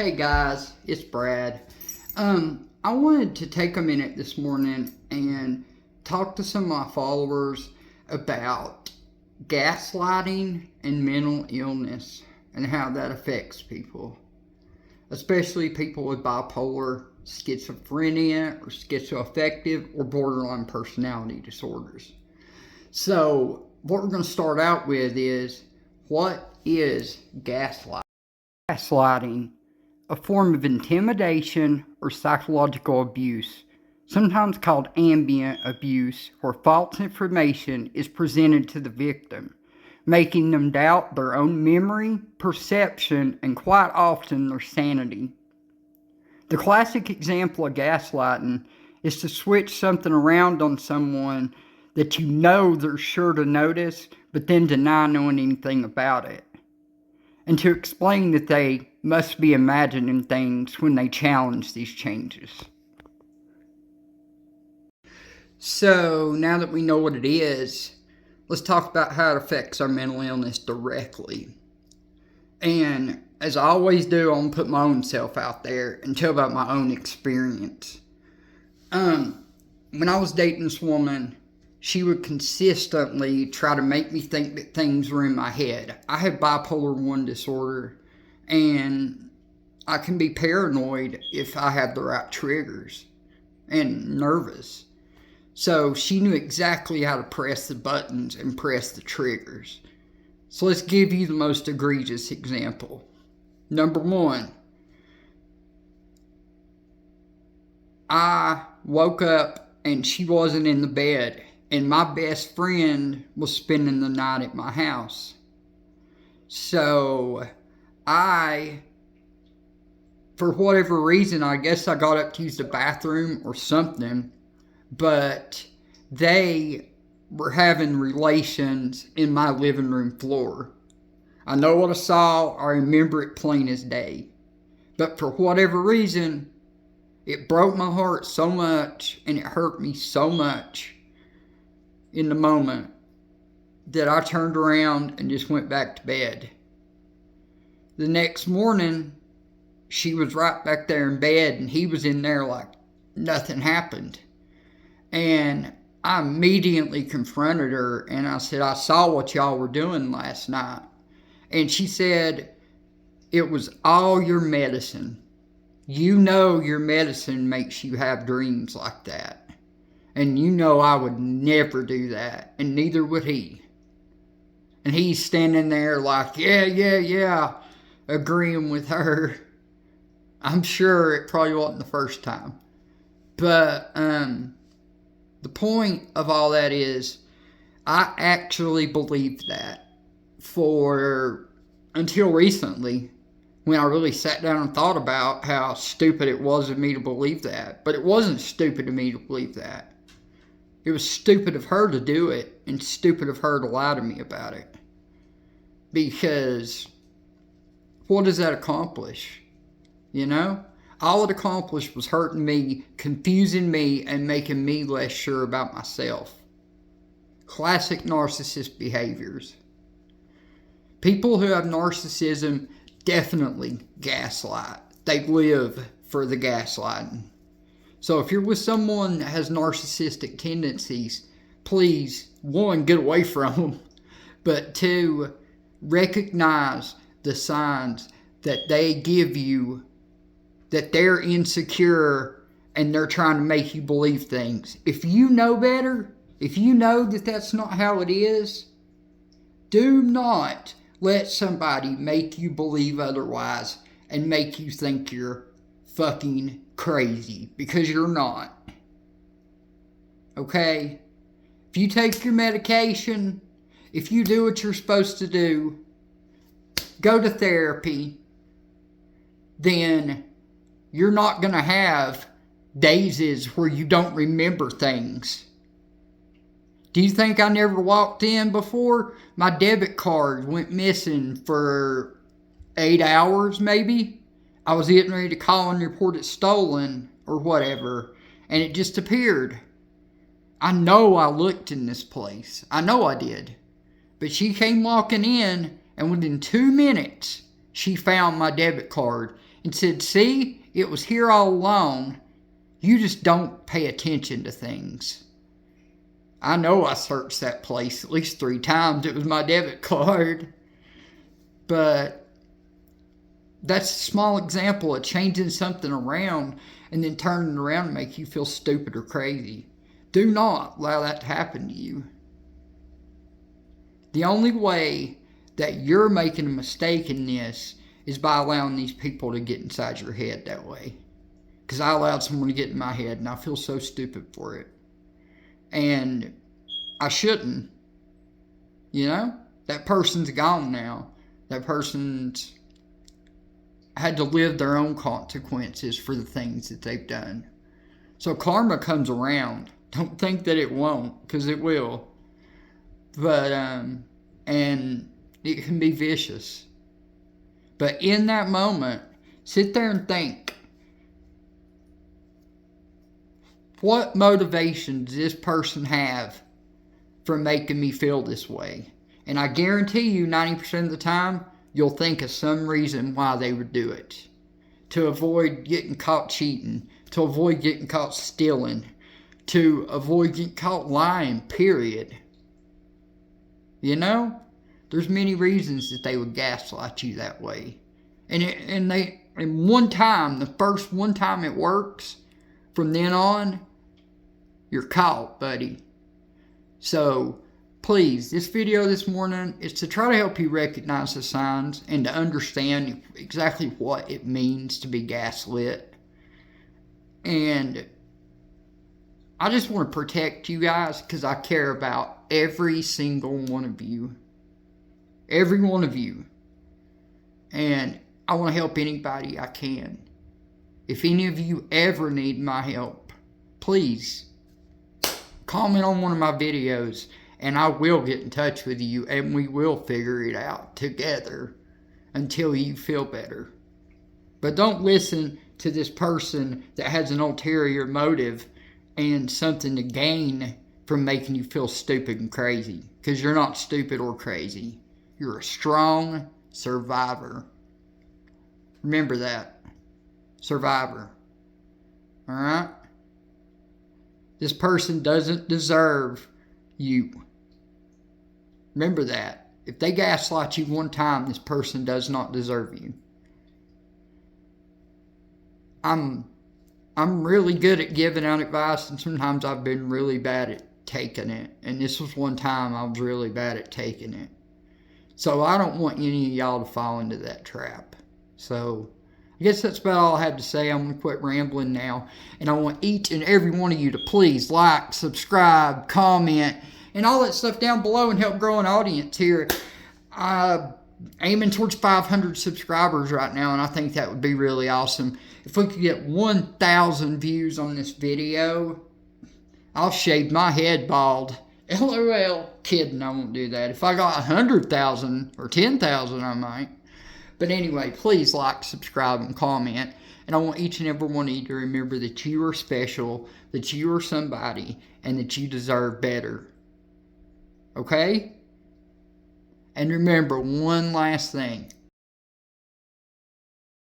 Hey guys, it's Brad. I wanted to take a minute this morning and talk to some of my followers about gaslighting and mental illness and how that affects people, especially people with bipolar, schizophrenia, or schizoaffective, or borderline personality disorders. So, what we're going to start out with is, what is gaslighting? Gaslighting, a form of intimidation or psychological abuse, sometimes called ambient abuse, where false information is presented to the victim, making them doubt their own memory, perception, and quite often their sanity. The classic example of gaslighting is to switch something around on someone that you know they're sure to notice, but then deny knowing anything about it, and to explain that they must be imagining things when they challenge these changes. So, now that we know what it is, let's talk about how it affects our mental illness directly. And as I always do, I'm going to put my own self out there and tell about my own experience. When I was dating this woman, she would consistently try to make me think that things were in my head. I have bipolar 1 disorder, and I can be paranoid if I have the right triggers, and nervous. So she knew exactly how to press the buttons and press the triggers. So let's give you the most egregious example. Number 1, I woke up and she wasn't in the bed, and my best friend was spending the night at my house. So for whatever reason, I guess I got up to use the bathroom or something, but they were having relations in my living room floor. I know what I saw, I remember it plain as day. But for whatever reason, it broke my heart so much and it hurt me so much in the moment that I turned around and just went back to bed. The next morning, she was right back there in bed and he was in there like nothing happened. And I immediately confronted her and I said, I saw what y'all were doing last night. And she said, it was all your medicine. You know your medicine makes you have dreams like that. And you know I would never do that, and neither would he. And he's standing there like, yeah, agreeing with her. I'm sure it probably wasn't the first time. But the point of all that is, I actually believed that until recently, when I really sat down and thought about how stupid it was of me to believe that. But it wasn't stupid of me to believe that. It was stupid of her to do it, and stupid of her to lie to me about it. Because what does that accomplish? You know? All it accomplished was hurting me, confusing me, and making me less sure about myself. Classic narcissist behaviors. People who have narcissism definitely gaslight. They live for the gaslighting. So if you're with someone that has narcissistic tendencies, please, 1, get away from them. But 2, recognize the signs that they give you, that they're insecure and they're trying to make you believe things. If you know better, if you know that that's not how it is, do not let somebody make you believe otherwise and make you think you're fucking crazy, because you're not. Okay? If you take your medication, if you do what you're supposed to do, go to therapy, then you're not going to have dazes where you don't remember things. Do you think I never walked in before? My debit card went missing for 8 hours maybe. I was getting ready to call and report it stolen or whatever, and it just appeared. I know I looked in this place. I know I did. But she came walking in, and within 2 minutes, she found my debit card and said, see, it was here all along. You just don't pay attention to things. I know I searched that place at least 3 times. It was my debit card. But that's a small example of changing something around and then turning it around and make you feel stupid or crazy. Do not allow that to happen to you. The only way that you're making a mistake in this is by allowing these people to get inside your head that way. Because I allowed someone to get in my head and I feel so stupid for it. And I shouldn't. You know? That person's gone now. That person's had to live their own consequences for the things that they've done. So karma comes around. Don't think that it won't, because it will. But, and it can be vicious. But in that moment, sit there and think, what motivation does this person have for making me feel this way? And I guarantee you 90% of the time, you'll think of some reason why they would do it. To avoid getting caught cheating. To avoid getting caught stealing. To avoid getting caught lying, period. You know? There's many reasons that they would gaslight you that way. And one time, the first one time it works, from then on, you're caught, buddy. So, please, this video this morning is to try to help you recognize the signs and to understand exactly what it means to be gaslit. And I just want to protect you guys because I care about every single one of you. Every one of you. And I want to help anybody I can. If any of you ever need my help, please comment on one of my videos and I will get in touch with you and we will figure it out together until you feel better. But don't listen to this person that has an ulterior motive and something to gain from making you feel stupid and crazy. Because you're not stupid or crazy. You're a strong survivor. Remember that. Survivor. Alright? This person doesn't deserve you. Remember that. If they gaslight you one time, this person does not deserve you. I'm really good at giving out advice, and sometimes I've been really bad at taking it. And this was one time I was really bad at taking it. So I don't want any of y'all to fall into that trap. So I guess that's about all I have to say. I'm going to quit rambling now. And I want each and every one of you to please like, subscribe, comment, and all that stuff down below and help grow an audience here. I'm aiming towards 500 subscribers right now, and I think that would be really awesome. If we could get 1,000 views on this video, I'll shave my head bald. LOL. Kidding, I won't do that. If I got 100,000 or 10,000, I might. But anyway, please like, subscribe, and comment. And I want each and every one of you to remember that you are special, that you are somebody, and that you deserve better. Okay? And remember one last thing.